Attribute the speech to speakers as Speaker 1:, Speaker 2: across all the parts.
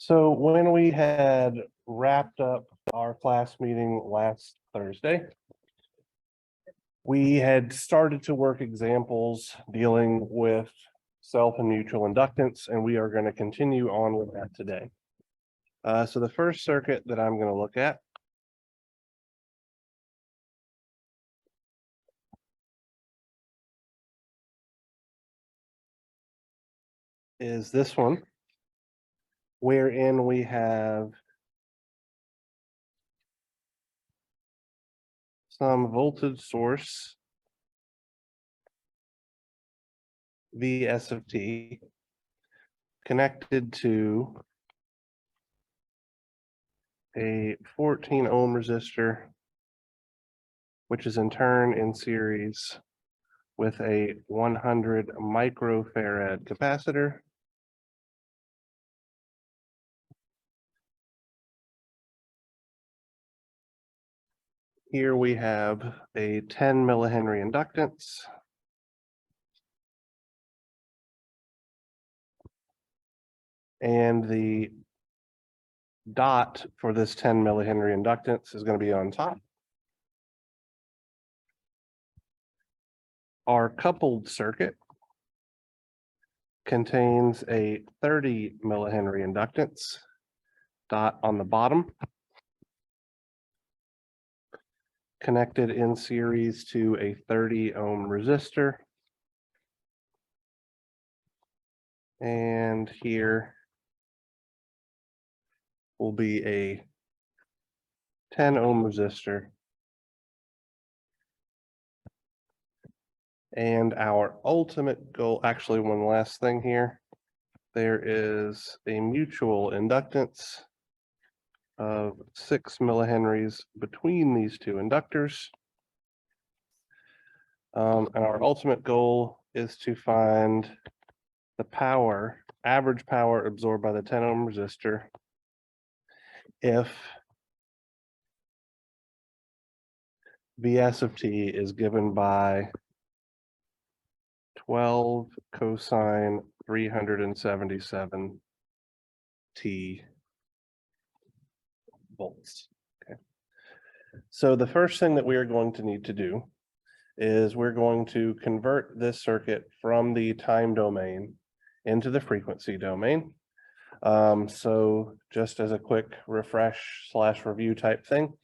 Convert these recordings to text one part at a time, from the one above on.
Speaker 1: So when we had wrapped up our class meeting last Thursday, we had started to work examples dealing with self and mutual inductance, and we are going to continue on with that today. So the first circuit that I'm going to look at is this one, wherein we have some voltage source Vs of t connected to a 14 ohm resistor, which is in turn in series with a 100 microfarad capacitor. Here we have a 10 millihenry inductance. And the dot for this 10 millihenry inductance is going to be on top. Our coupled circuit contains a 30 millihenry inductance, dot on the bottom, connected in series to a 30 ohm resistor. And here will be a 10 ohm resistor. And our ultimate goal, actually one last thing here, there is a mutual inductance of 6 millihenries between these two inductors. And our ultimate goal is to find the power, average power absorbed by the 10 ohm resistor if Vs of t is given by 12 cosine 377 t volts. Okay. So the first thing that we are going to need to do is we're going to convert this circuit from the time domain into the frequency domain. So just as a quick refresh / review type thing,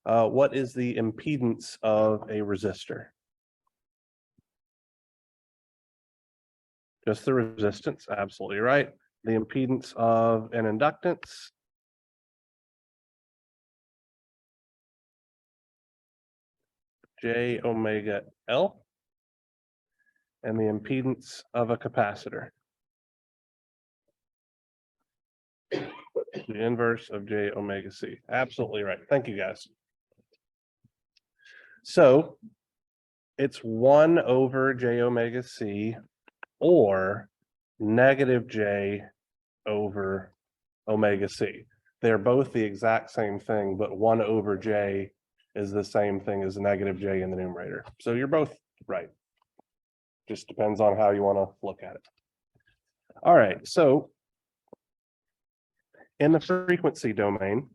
Speaker 1: what is the impedance of a resistor? Just the resistance, absolutely right. The impedance of an inductance? J omega L. And the impedance of a capacitor? The inverse of J omega C. Absolutely right. Thank you, guys. So it's 1 over J omega C or negative J over omega C. They're both the exact same thing, but 1 over J is the same thing as negative J in the numerator. So you're both right. Just depends on how you want to look at it. All right, so in the frequency domain,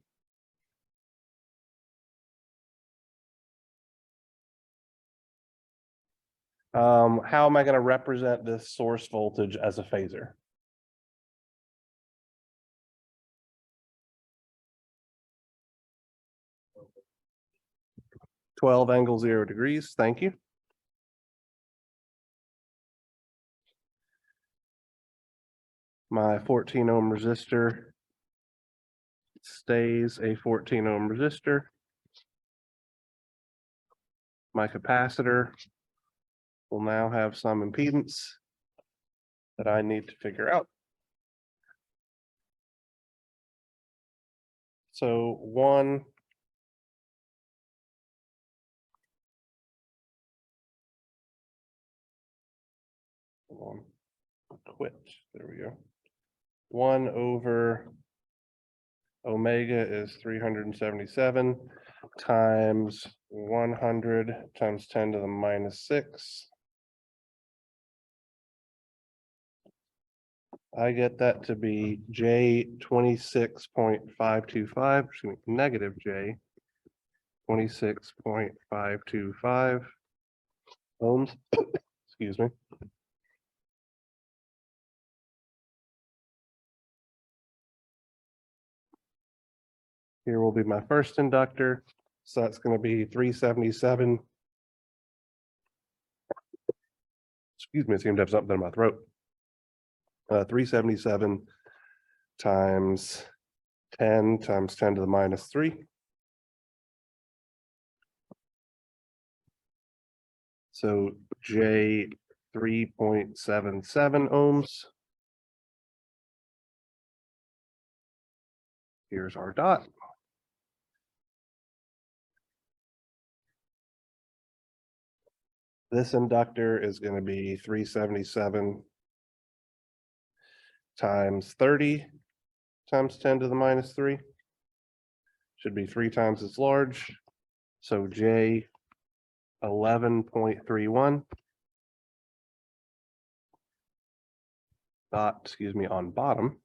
Speaker 1: how am I going to represent this source voltage as a phasor? (12 ∠0°). Thank you. My 14 ohm resistor stays a 14 ohm resistor. My capacitor will now have some impedance that I need to figure out. So there we go. 1 over omega is 377 times 100 times 10 to the minus 6 I get that to be J 26.525, negative J 26.525 ohms. Excuse me. Here will be my first inductor. So that's going to be 377. Excuse me, I seem to have something in my throat. 377 times 10 times 10 to the minus 3. So J 3.77 ohms. Here's our dot. This inductor is going to be 377 times 30 times 10 to the minus 3. Should be 3 times as large. So J 11.31 dot, excuse me, on bottom.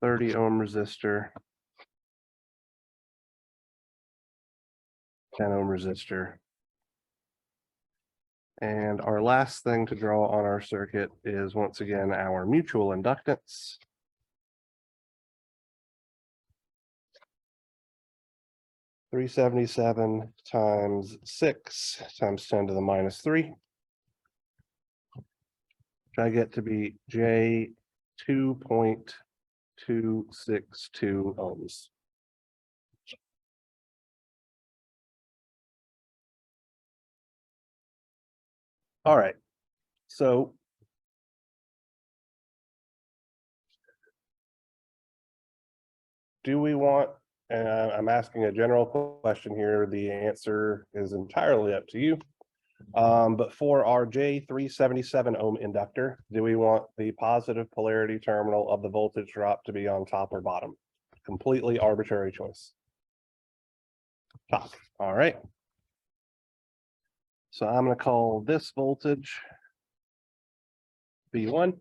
Speaker 1: $30 ohm resistor, 10 ohm resistor. And our last thing to draw on our circuit is once again our mutual inductance. $377 times 6 times 10 to the minus 3. Which I get to be J 2.262 ohms. All right, so do we want, and I'm asking a general question here, the answer is entirely up to you. But for our J 377 ohm inductor, do we want the positive polarity terminal of the voltage drop to be on top or bottom? Completely arbitrary choice. Top, all right. So I'm going to call this voltage V1.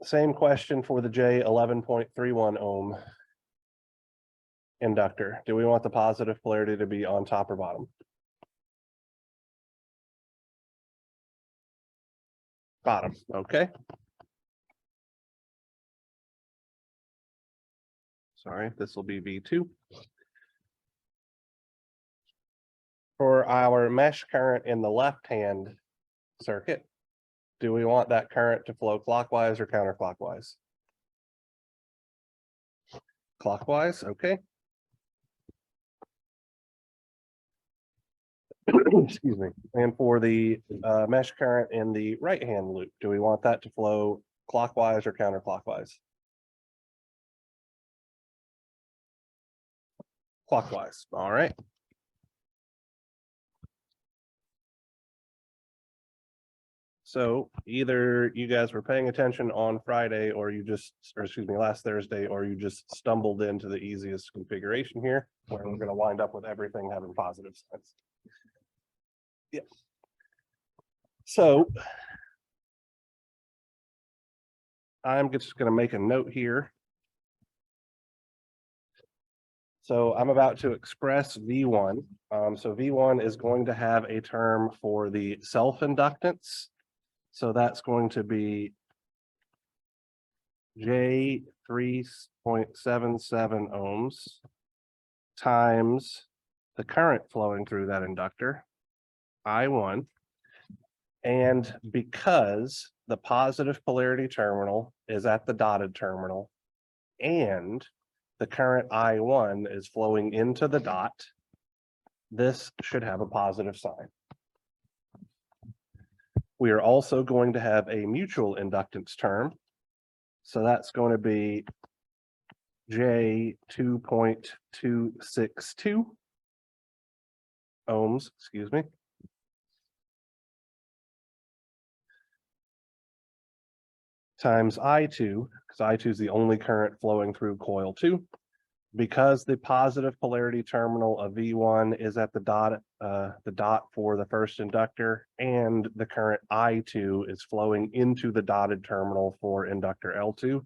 Speaker 1: Same question for the J 11.31 ohm inductor. Do we want the positive polarity to be on top or bottom? Bottom, okay. Sorry, this will be V2. For our mesh current in the left-hand circuit, do we want that current to flow clockwise or counterclockwise? Clockwise, okay. Excuse me. And for the mesh current in the right-hand loop, do we want that to flow clockwise or counterclockwise? Clockwise, all right. So either you guys were paying attention on Friday or excuse me, last Thursday, or you just stumbled into the easiest configuration here where we're going to wind up with everything having positive signs. Yeah. So I'm just going to make a note here. So I'm about to express V1. So V1 is going to have a term for the self-inductance. So that's going to be J 3.77 ohms times the current flowing through that inductor, I1. And because the positive polarity terminal is at the dotted terminal and the current I1 is flowing into the dot, this should have a positive sign. We are also going to have a mutual inductance term. So that's going to be J 2.262 ohms, excuse me. Times I2, because I2 is the only current flowing through coil 2. because the positive polarity terminal of V1 is at the dot for the first inductor, and the current I2 is flowing into the dotted terminal for inductor L2,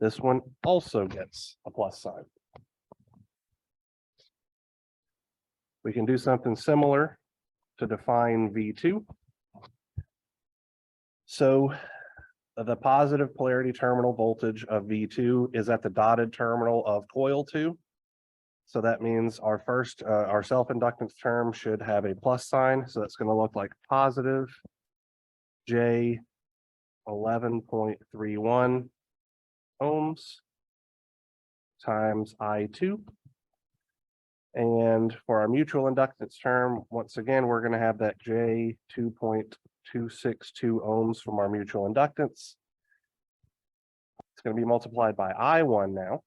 Speaker 1: this one also gets a plus sign. We can do something similar to define V2. So the positive polarity terminal voltage of V2 is at the dotted terminal of coil 2. So that means our our self-inductance term should have a plus sign. So that's going to look like positive J 11.31 ohms times I2. And for our mutual inductance term, once again, we're going to have that J 2.262 ohms from our mutual inductance. It's going to be multiplied by I1 now.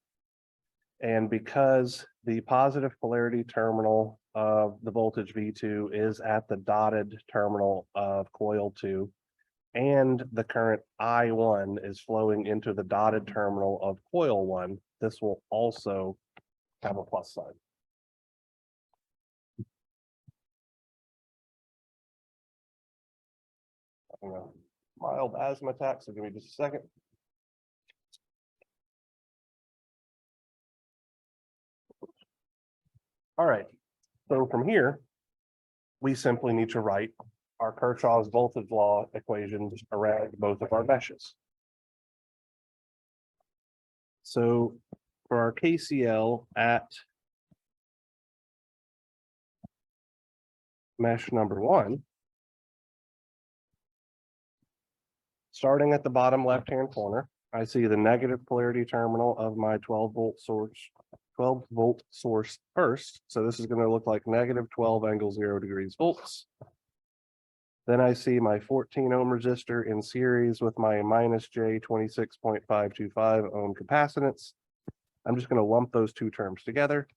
Speaker 1: And because the positive polarity terminal of the voltage V2 is at the dotted terminal of coil 2, and the current I1 is flowing into the dotted terminal of coil 1, this will also have a plus sign. Mild asthma attack, so give me just a second. All right, so from here, we simply need to write our Kirchhoff's voltage law equations around both of our meshes. So for our KCL at mesh number 1, starting at the bottom left-hand corner, I see the negative polarity terminal of my 12-volt source first. So this is going to look like negative 12 angle 0 degrees volts. Then I see my 14 ohm resistor in series with my minus J 26.525 ohm capacitance. I'm just going to lump those two terms together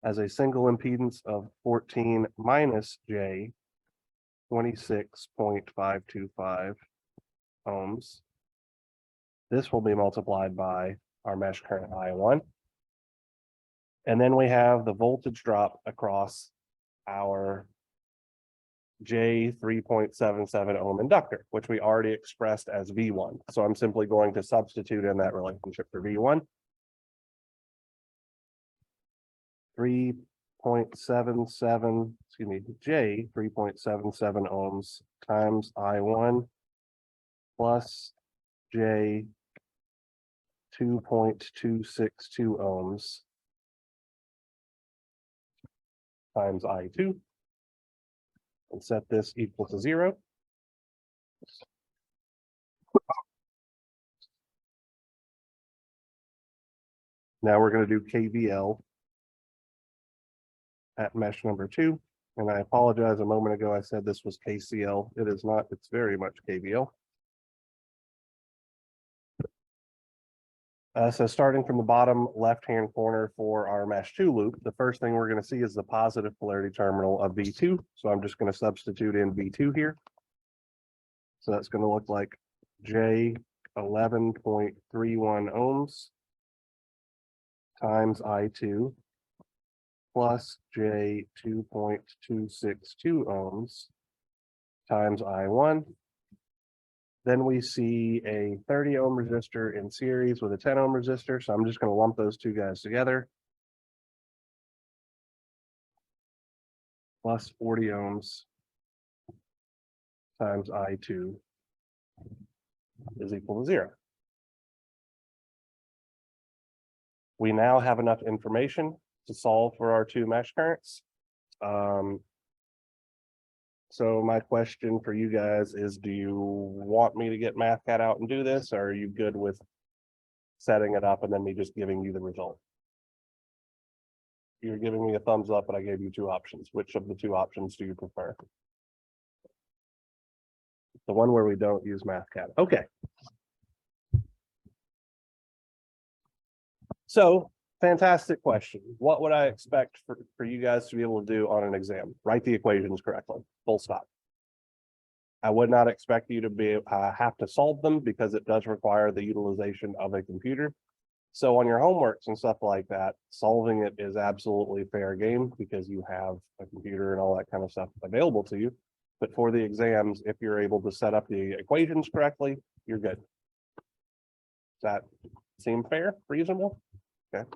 Speaker 1: as a single impedance of 14 minus J 26.525 ohms. This will be multiplied by our mesh current I1. And then we have the voltage drop across our J 3.77 ohm inductor, which we already expressed as V1. So I'm simply going to substitute in that relationship for V1. 3.77, excuse me, J 3.77 ohms times I1 plus J 2.262 ohms times I2, and set this equal to 0. Now we're going to do KVL at mesh number 2. And I apologize, a moment ago I said this was KCL. It is not, it's very much KVL. So starting from the bottom left-hand corner for our mesh 2 loop, the first thing we're going to see is the positive polarity terminal of V2. So I'm just going to substitute in V2 here. So that's going to look like J 11.31 ohms times I2 plus J 2.262 ohms times I1. Then we see a 30 ohm resistor in series with a 10 ohm resistor. So I'm just going to lump those two guys together. Plus 40 ohms times I2 is equal to 0. We now have enough information to solve for our two mesh currents. So my question for you guys is, do you want me to get MathCAD out and do this, or are you good with setting it up and then me just giving you the result? You're giving me a thumbs up, but I gave you two options. Which of the two options do you prefer? The one where we don't use MathCAD. Okay. So, fantastic question. What would I expect for you guys to be able to do on an exam? Write the equations correctly, full stop. I would not expect you to be have to solve them because it does require the utilization of a computer. So on your homeworks and stuff like that, solving it is absolutely fair game because you have a computer and all that kind of stuff available to you. But for the exams, if you're able to set up the equations correctly, you're good. Does that seem fair, reasonable? Okay.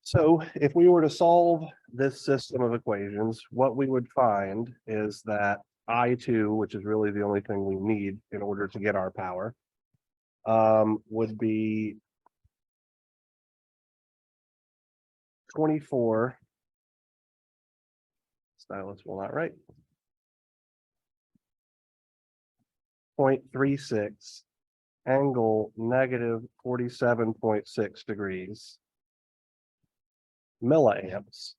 Speaker 1: So if we were to solve this system of equations, what we would find is that I2, which is really the only thing we need in order to get our power, would be 24. Stylus will not write. 0.36 angle negative 47.6 degrees milliamps.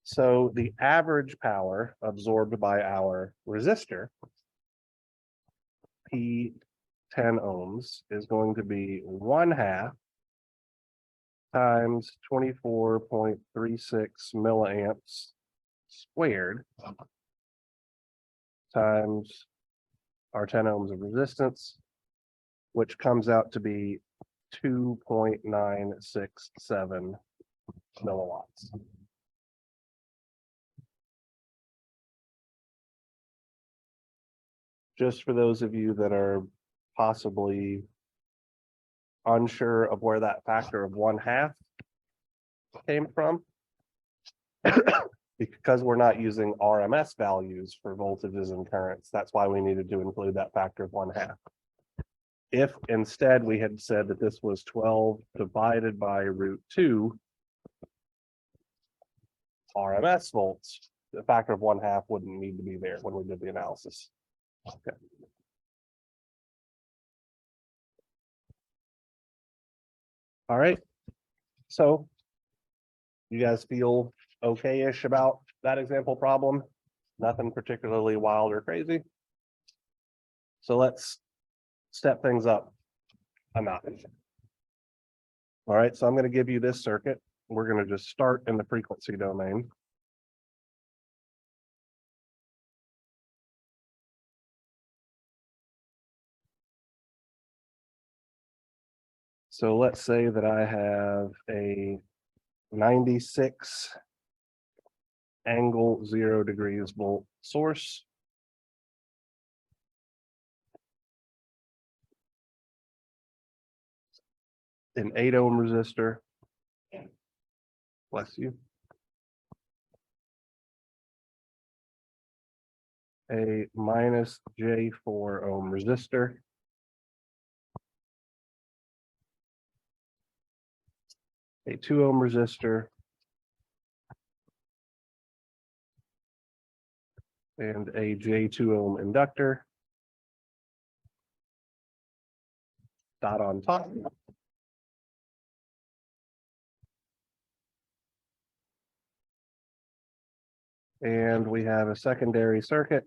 Speaker 1: So the average power absorbed by our resistor, P 10 ohms, is going to be 1/2 times 24.36 milliamps squared times our 10 ohms of resistance, which comes out to be 2.967 milliwatts. Just for those of you that are possibly unsure of where that factor of 1/2 came from, because we're not using RMS values for voltages and currents, that's why we needed to include that factor of 1/2. If instead we had said that this was 12 divided by √2 RMS volts, the factor of 1/2 wouldn't need to be there when we did the analysis. Okay. All right. So you guys feel okay-ish about that example problem? Nothing particularly wild or crazy. So let's step things up a notch. All right, so I'm going to give you this circuit. We're going to just start in the frequency domain. So let's say that I have a 96 angle 0 degrees volt source. An 8 ohm resistor. Bless you. A minus J4 ohm resistor. A 2 ohm resistor. And a J2 ohm inductor. Dot on top. And we have a secondary circuit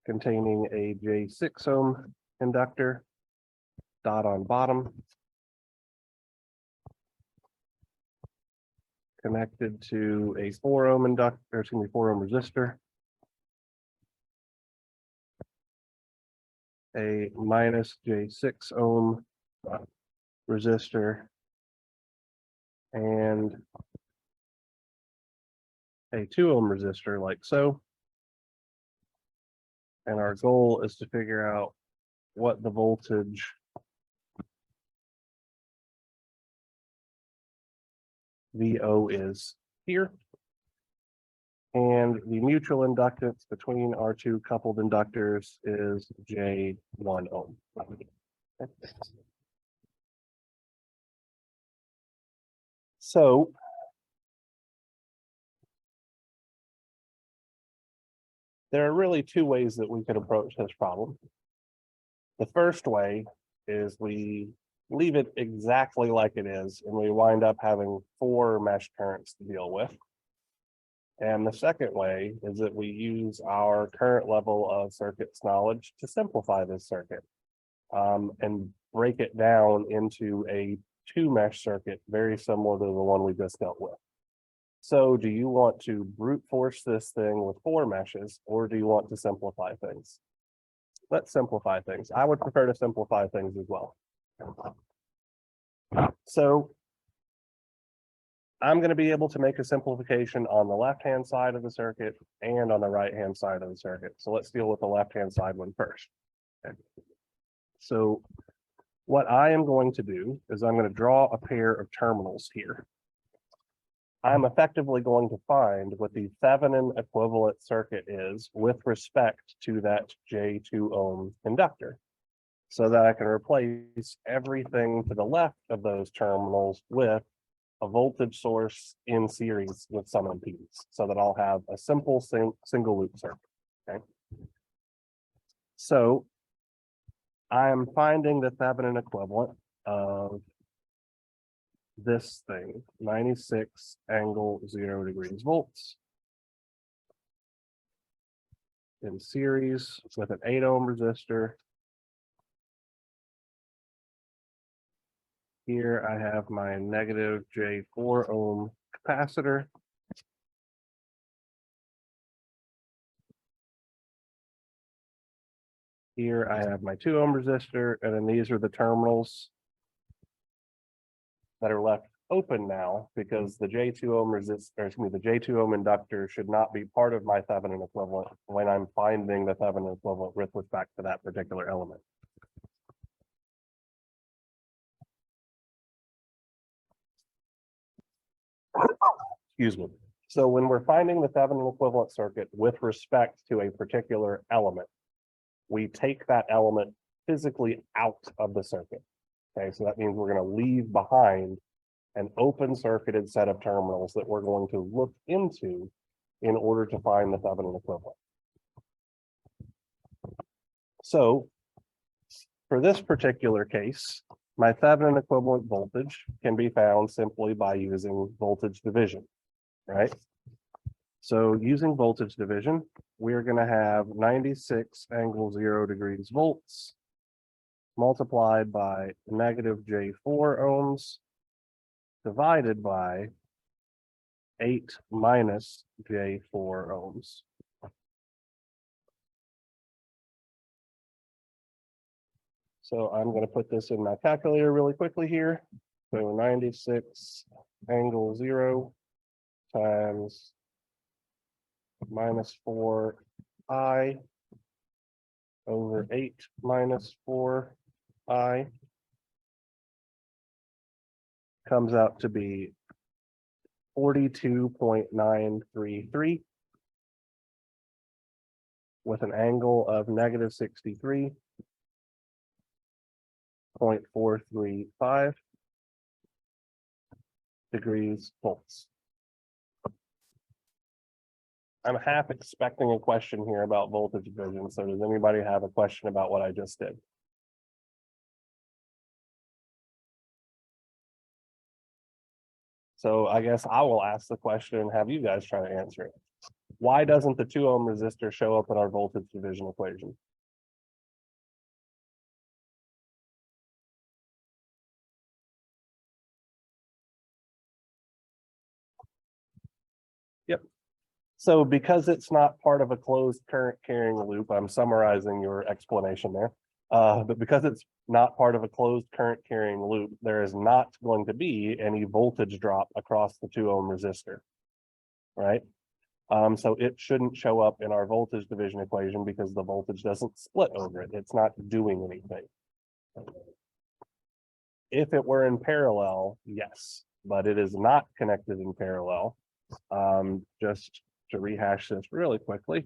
Speaker 1: containing a J6 ohm inductor. Dot on bottom. Connected to a 4 ohm inductor, or excuse me, 4 ohm resistor. A minus J6 ohm resistor. And a 2 ohm resistor like so. And our goal is to figure out what the voltage VO is here. And the mutual inductance between our two coupled inductors is J1 ohm. So there are really two ways that we could approach this problem. The first way is we leave it exactly like it is, and we wind up having 4 mesh currents to deal with. And the second way is that we use our current level of circuits knowledge to simplify this circuit and break it down into a 2 mesh circuit, very similar to the one we just dealt with. So do you want to brute force this thing with 4 meshes, or do you want to simplify things? let's simplify things. I would prefer to simplify things as well. So I'm going to be able to make a simplification on the left-hand side of the circuit and on the right-hand side of the circuit. So let's deal with the left-hand side one first. Okay. So what I am going to do is I'm going to draw a pair of terminals here. I'm effectively going to find what the Thevenin equivalent circuit is with respect to that J2 ohm inductor, so that I can replace everything to the left of those terminals with a voltage source in series with some impedance, so that I'll have a simple single loop circuit. Okay. So I am finding the Thevenin equivalent of this thing, 96 angle 0 degrees volts, in series with an 8 ohm resistor. Here I have my negative J4 ohm capacitor. Here I have my 2 ohm resistor, and then these are the terminals that are left open now, because the J2 ohm resistor, excuse me, the J2 ohm inductor should not be part of my Thevenin equivalent when I'm finding the Thevenin equivalent with respect to that particular element. Excuse me. So when we're finding the Thevenin equivalent circuit with respect to a particular element, we take that element physically out of the circuit. Okay, so that means we're going to leave behind an open circuited set of terminals that we're going to look into in order to find the Thevenin equivalent. So for this particular case, my Thevenin equivalent voltage can be found simply by using voltage division, right? So using voltage division, we're going to have 96 angle 0 degrees volts multiplied by negative J4 ohms divided by 8 minus J4 ohms. So I'm going to put this in my calculator really quickly here. So 96 angle 0 times minus 4i over 8 minus 4i comes out to be 42.933 with an angle of negative 63.435 degrees volts. I'm half expecting a question here about voltage division. So does anybody have a question about what I just did? So I guess I will ask the question and have you guys try to answer it. Why doesn't the 2 ohm resistor show up in our voltage division equation? Yep. So because it's not part of a closed current carrying loop, I'm summarizing your explanation there. But because it's not part of a closed current carrying loop, there is not going to be any voltage drop across the 2 ohm resistor, right? So it shouldn't show up in our voltage division equation because the voltage doesn't split over it. It's not doing anything. If it were in parallel, yes, but it is not connected in parallel. Just to rehash this really quickly,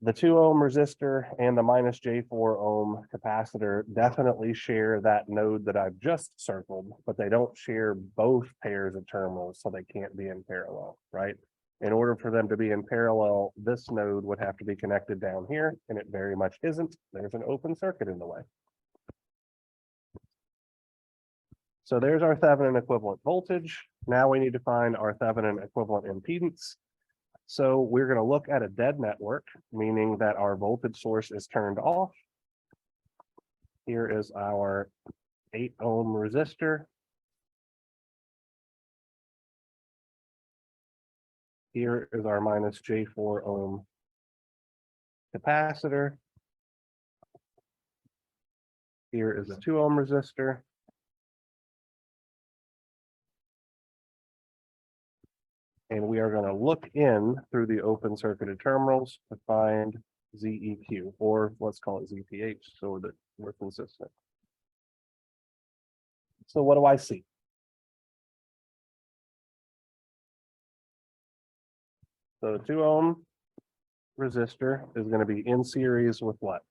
Speaker 1: the 2 ohm resistor and the minus J4 ohm capacitor definitely share that node that I've just circled, but they don't share both pairs of terminals, so they can't be in parallel, right? In order for them to be in parallel, this node would have to be connected down here, and it very much isn't. There's an open circuit in the way. So there's our Thevenin equivalent voltage. Now we need to find our Thevenin equivalent impedance. So we're going to look at a dead network, meaning that our voltage source is turned off. Here is our 8 ohm resistor. Here is our minus J4 ohm capacitor. Here is a 2 ohm resistor. And we are going to look in through the open circuited terminals to find ZEQ, or let's call it ZPH so that we're consistent. So what do I see? So the 2 ohm resistor is going to be in series with what?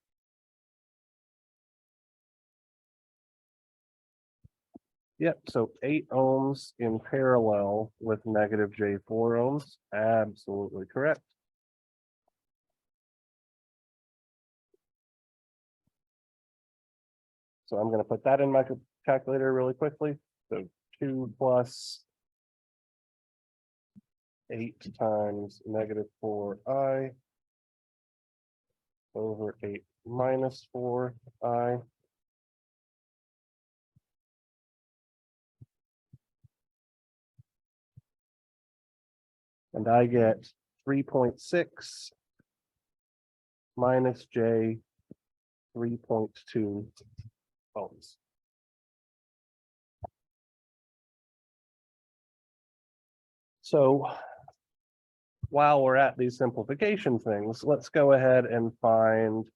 Speaker 1: Yep, so 8 ohms in parallel with negative J4 ohms. Absolutely correct. So I'm going to put that in my calculator really quickly. So 2 plus 8 times negative 4i over 8 minus 4i. And I get 3.6 minus J 3.2 ohms. So while we're at these simplification things, let's go ahead and find,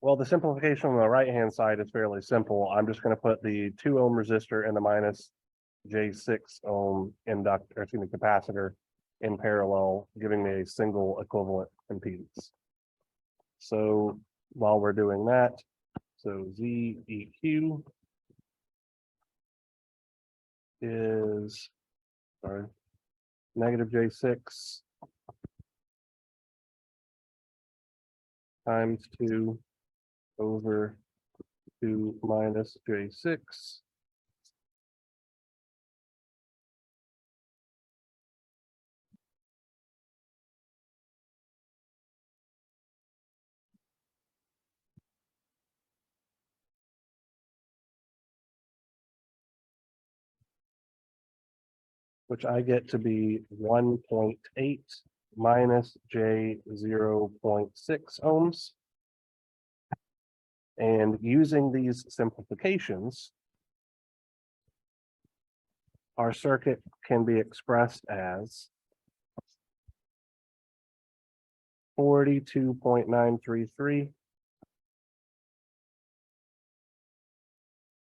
Speaker 1: well, the simplification on the right-hand side is fairly simple. I'm just going to put the 2 ohm resistor and the minus J6 ohm inductor, or excuse me, capacitor in parallel, giving me a single equivalent impedance. So while we're doing that, so ZEQ is, sorry, negative J6 times 2 over 2 minus J6 which I get to be 1.8 minus J 0.6 ohms. And using these simplifications, our circuit can be expressed as 42.933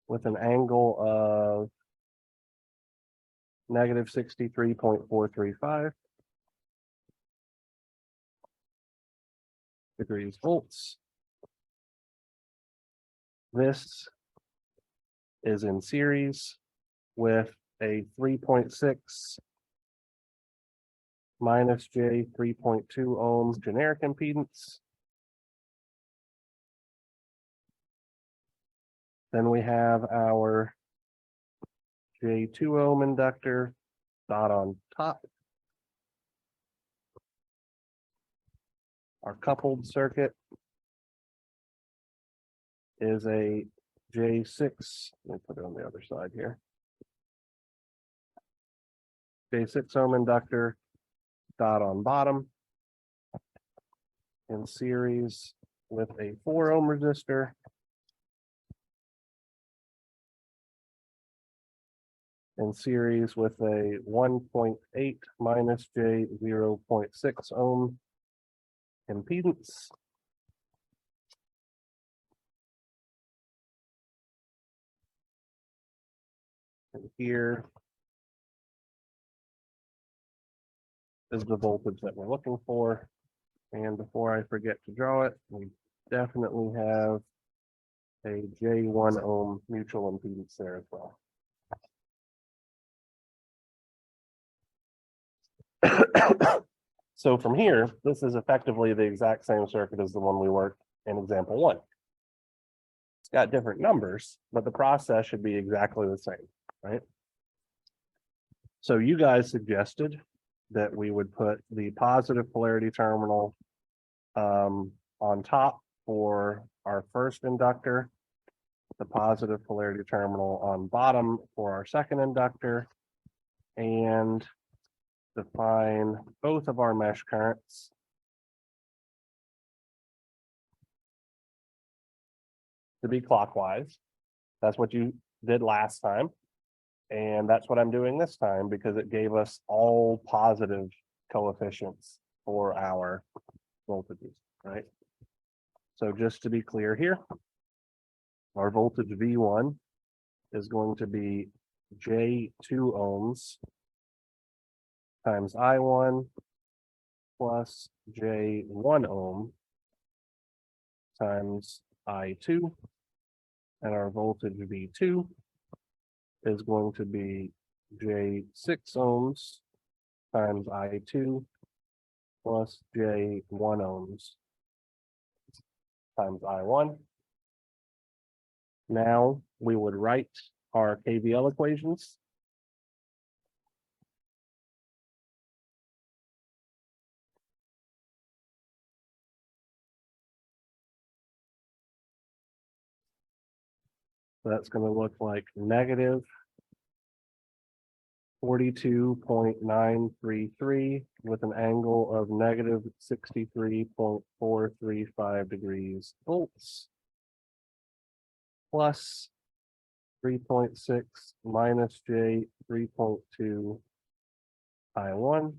Speaker 1: with an angle of negative 63.435 degrees volts. This is in series with a 3.6 minus J 3.2 ohms generic impedance. Then we have our J2 ohm inductor dot on top. Our coupled circuit is a J6, let me put it on the other side here. J6 ohm inductor dot on bottom in series with a 4 ohm resistor in series with a 1.8 minus J 0.6 ohm impedance. And here is the voltage that we're looking for. And before I forget to draw it, we definitely have a J1 ohm mutual impedance there as well. So from here, this is effectively the exact same circuit as the one we worked in example 1. It's got different numbers, but the process should be exactly the same, right? So you guys suggested that we would put the positive polarity terminal on top for our first inductor, the positive polarity terminal on bottom for our second inductor, and define both of our mesh currents to be clockwise. That's what you did last time. And that's what I'm doing this time because it gave us all positive coefficients for our voltages, right? So just to be clear here, our voltage V1 is going to be J2 ohms times I1 plus J1 ohm times I2, and our voltage V2 is going to be J6 ohms times I2 plus J1 ohms times I1. Now we would write our KVL equations. So that's going to look like negative 42.933 with an angle of negative 63.435 degrees volts plus 3.6 minus J 3.2 I1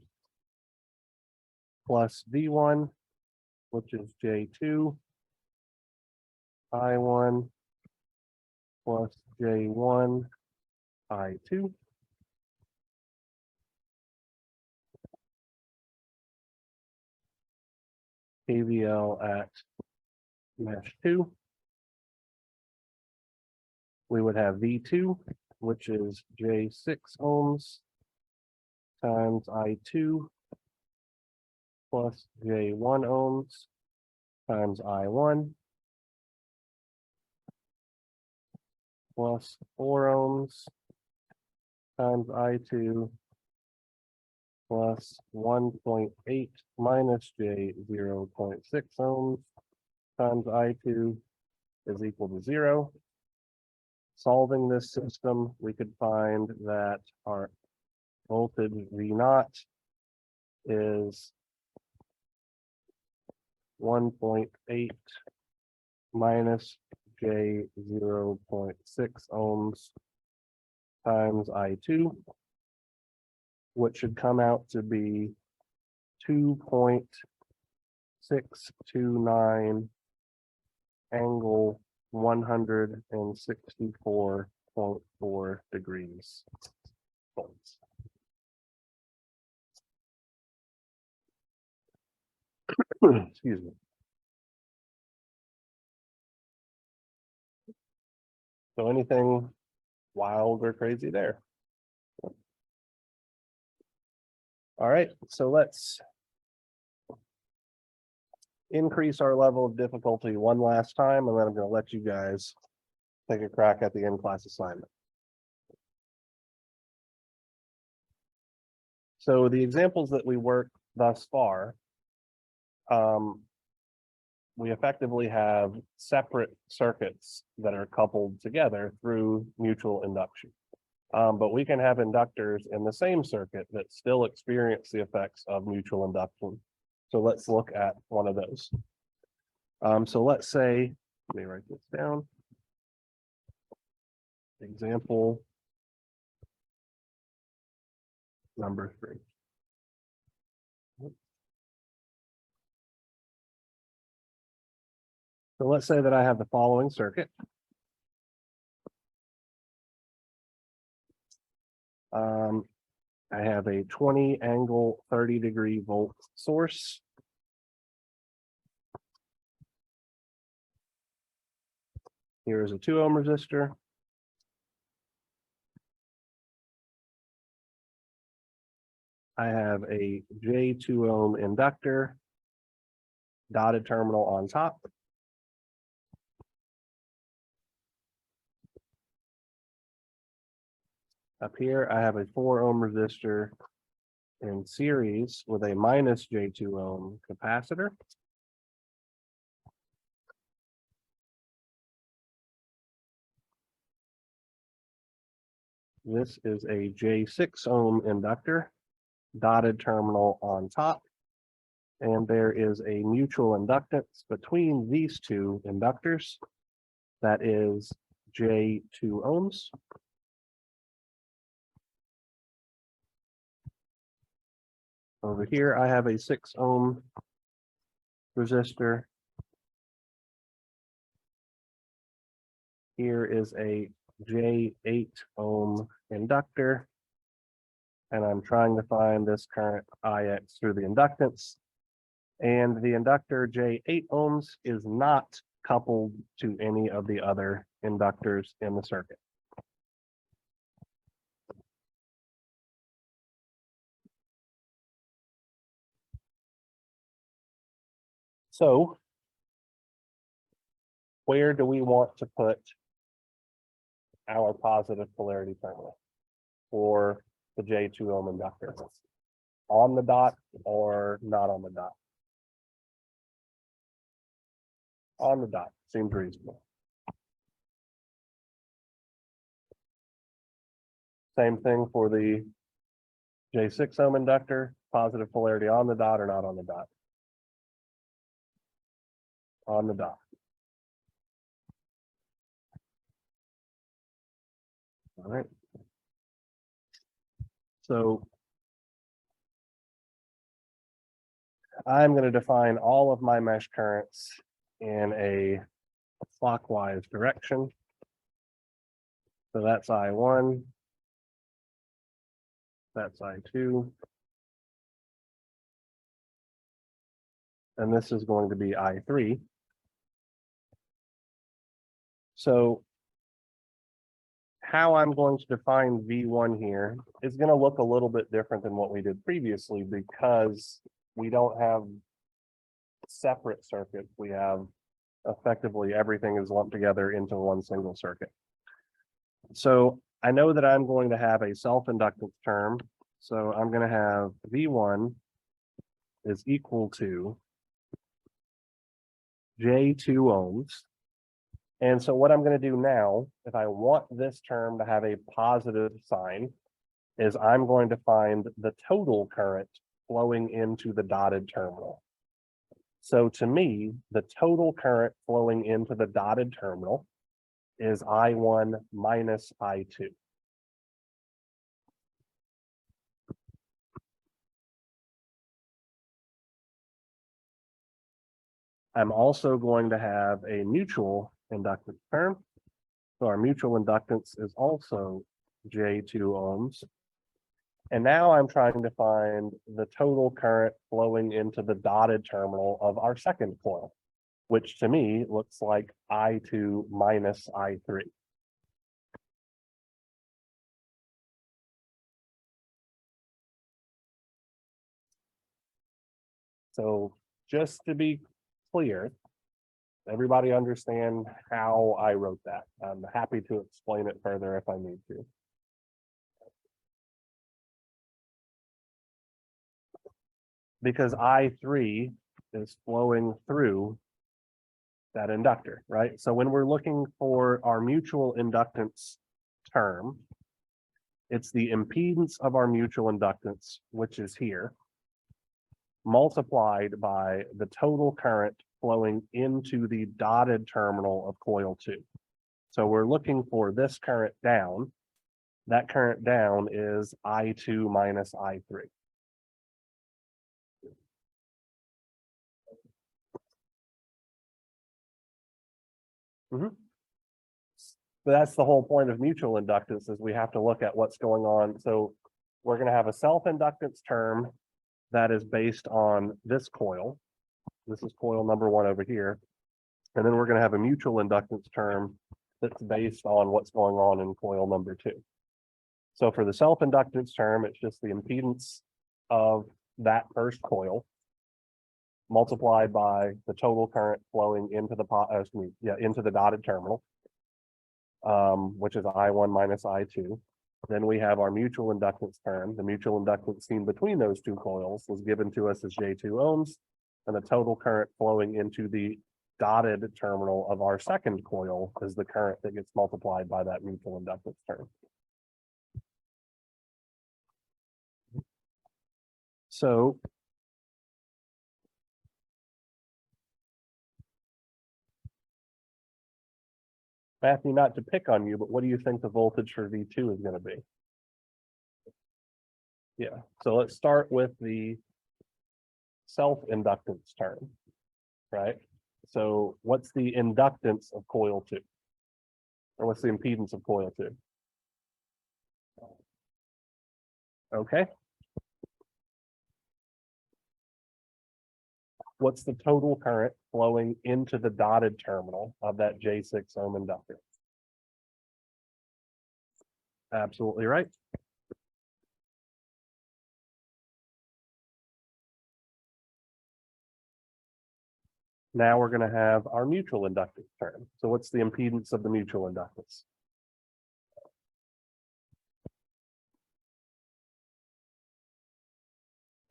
Speaker 1: plus V1, which is J2 I1 plus J1 I2. KVL at mesh 2. We would have V2, which is J6 ohms times I2 plus J1 ohms times I1 plus 4 ohms times I2 plus 1.8 minus J 0.6 ohms times I2 is equal to 0. Solving this system, we could find that our voltage V0 is 1.8 minus J 0.6 ohms times I2, which should come out to be 2.629 angle 164.4 degrees volts. Excuse me. So anything wild or crazy there? All right, so let's increase our level of difficulty one last time, and then I'm going to let you guys take a crack at the in-class assignment. So the examples that we worked thus far, we effectively have separate circuits that are coupled together through mutual induction. But we can have inductors in the same circuit that still experience the effects of mutual induction. So let's look at one of those. So let's say, let me write this down. Example number 3. So let's say that I have the following circuit. I have a 20 angle 30 degree volt source. Here's a 2 ohm resistor. I have a J2 ohm inductor, dotted terminal on top. Up here, I have a 4 ohm resistor in series with a minus J2 ohm capacitor. This is a J6 ohm inductor, dotted terminal on top. And there is a mutual inductance between these two inductors. That is J 2 ohms. Over here, I have a 6 ohm resistor. Here is a J8 ohm inductor. And I'm trying to find this current IX through the inductance. And the inductor J8 ohms is not coupled to any of the other inductors in the circuit. So where do we want to put our positive polarity terminal for the J2 ohm inductor? On the dot or not on the dot? On the dot, seems reasonable. Same thing for the J6 ohm inductor, positive polarity on the dot or not on the dot? On the dot. All right. So I'm going to define all of my mesh currents in a clockwise direction. So that's I1, that's I2, and this is going to be I3. So how I'm going to define V1 here is going to look a little bit different than what we did previously because we don't have separate circuits. We have effectively everything is lumped together into one single circuit. So I know that I'm going to have a self-inductance term. So I'm going to have V1 is equal to J2 ohms. And so what I'm going to do now, if I want this term to have a positive sign, is I'm going to find the total current flowing into the dotted terminal. So to me, the total current flowing into the dotted terminal is I1 minus I2. I'm also going to have a mutual inductance term. So our mutual inductance is also J2 ohms. And now I'm trying to find the total current flowing into the dotted terminal of our second coil, which to me looks like I2 minus I3. So just to be clear, everybody understand how I wrote that? I'm happy to explain it further if I need to. Because I3 is flowing through that inductor, right? So when we're looking for our mutual inductance term, it's the impedance of our mutual inductance, which is here, multiplied by the total current flowing into the dotted terminal of coil 2. So we're looking for this current down. That current down is I2 minus I3. But that's the whole point of mutual inductance is we have to look at what's going on. So we're going to have a self-inductance term that is based on this coil. This is coil number 1 over here. And then we're going to have a mutual inductance term that's based on what's going on in coil number 2. So for the self-inductance term, it's just the impedance of that first coil multiplied by the total current flowing into the into the dotted terminal, which is I1 minus I2. Then we have our mutual inductance term. The mutual inductance seen between those two coils was given to us as J2 ohms, and the total current flowing into the dotted terminal of our second coil is the current that gets multiplied by that mutual inductance term. So Matthew, not to pick on you, but what do you think the voltage for V2 is going to be? Yeah, so let's start with the self-inductance term, right? So what's the inductance of coil 2? Or what's the impedance of coil 2? Okay. What's the total current flowing into the dotted terminal of that J6 ohm inductor? Absolutely right. Now we're going to have our mutual inductance term. So what's the impedance of the mutual inductance?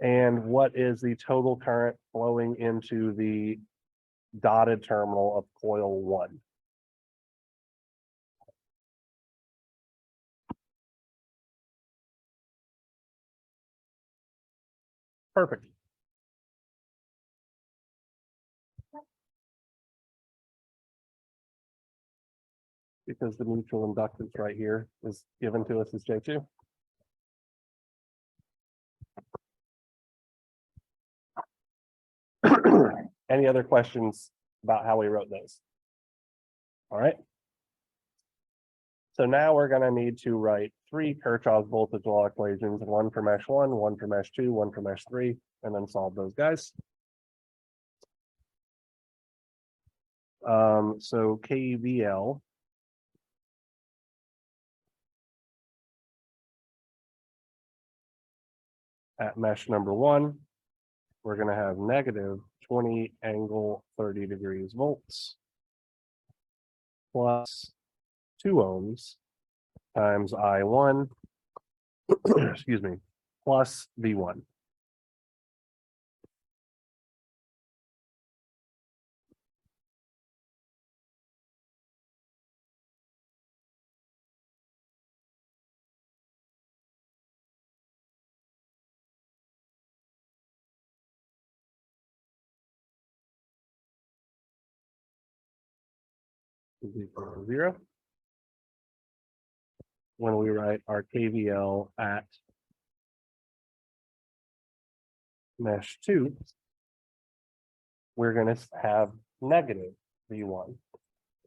Speaker 1: And what is the total current flowing into the dotted terminal of coil 1? Perfect. Because the mutual inductance right here is given to us as J2. Any other questions about how we wrote those? All right. So now we're going to need to write 3 Kirchhoff's voltage law equations, one for mesh 1, one for mesh 2, one for mesh 3, and then solve those guys. So KVL at mesh number 1, we're going to have negative 20 angle 30 degrees volts plus 2 ohms times I1, excuse me, plus V1. Is equal to 0. When we write our KVL at mesh 2, we're going to have negative V1.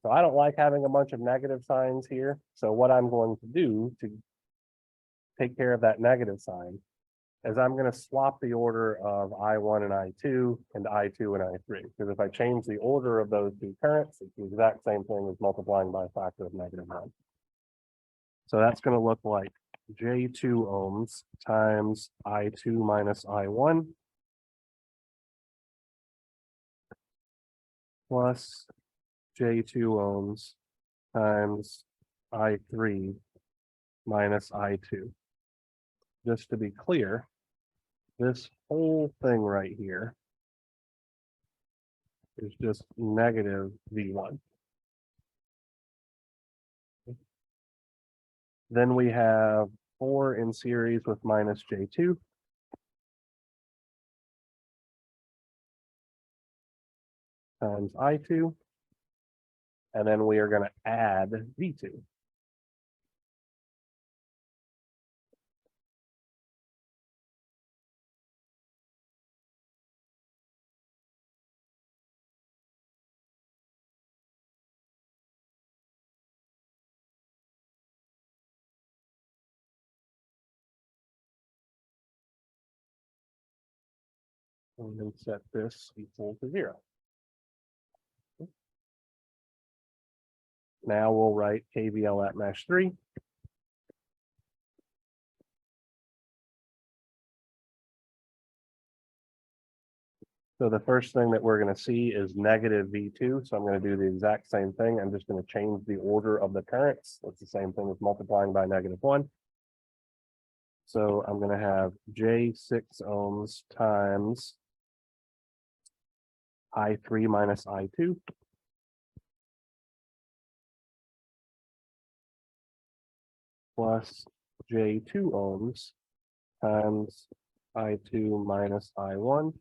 Speaker 1: So I don't like having a bunch of negative signs here. So what I'm going to do to take care of that negative sign is I'm going to swap the order of I1 and I2 and I2 and I3. Because if I change the order of those 2 currents, it's the exact same thing as multiplying by a factor of negative 1. So that's going to look like J2 ohms times I2 minus I1 plus J2 ohms times I3 minus I2. Just to be clear, this whole thing right here is just negative V1. Then we have 4 in series with minus J2. Times I2. And then we are going to add V2. And then set this equal to 0. Now we'll write KVL at mesh 3. So the first thing that we're going to see is negative V2. So I'm going to do the exact same thing. I'm just going to change the order of the currents. It's the same thing as multiplying by negative 1. So I'm going to have J6 ohms times I3 minus I2 plus J2 ohms times I2 minus I1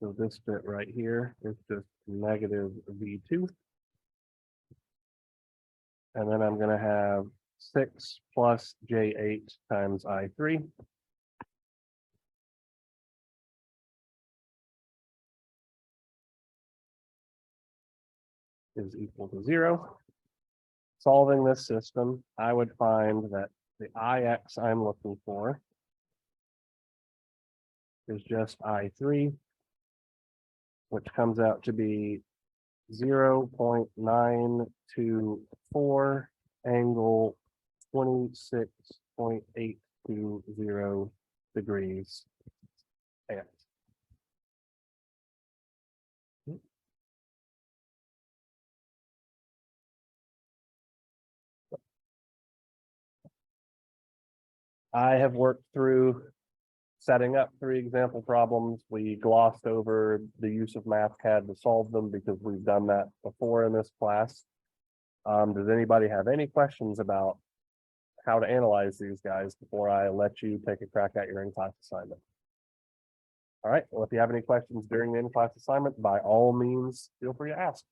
Speaker 1: So this bit right here is just negative V2. And then I'm gonna have 6 plus J8 times I3. Is equal to 0. Solving this system, I would find that the Ix I'm looking for is just I3, which comes out to be 0.924 angle 26.820 degrees. And I have worked through setting up 3 example problems. We glossed over the use of MathCAD to solve them because we've done that before in this class. Does anybody have any questions about how to analyze these guys before I let you take a crack at your in-class assignment? All right, well, if you have any questions during the in-class assignment, by all means, feel free to ask.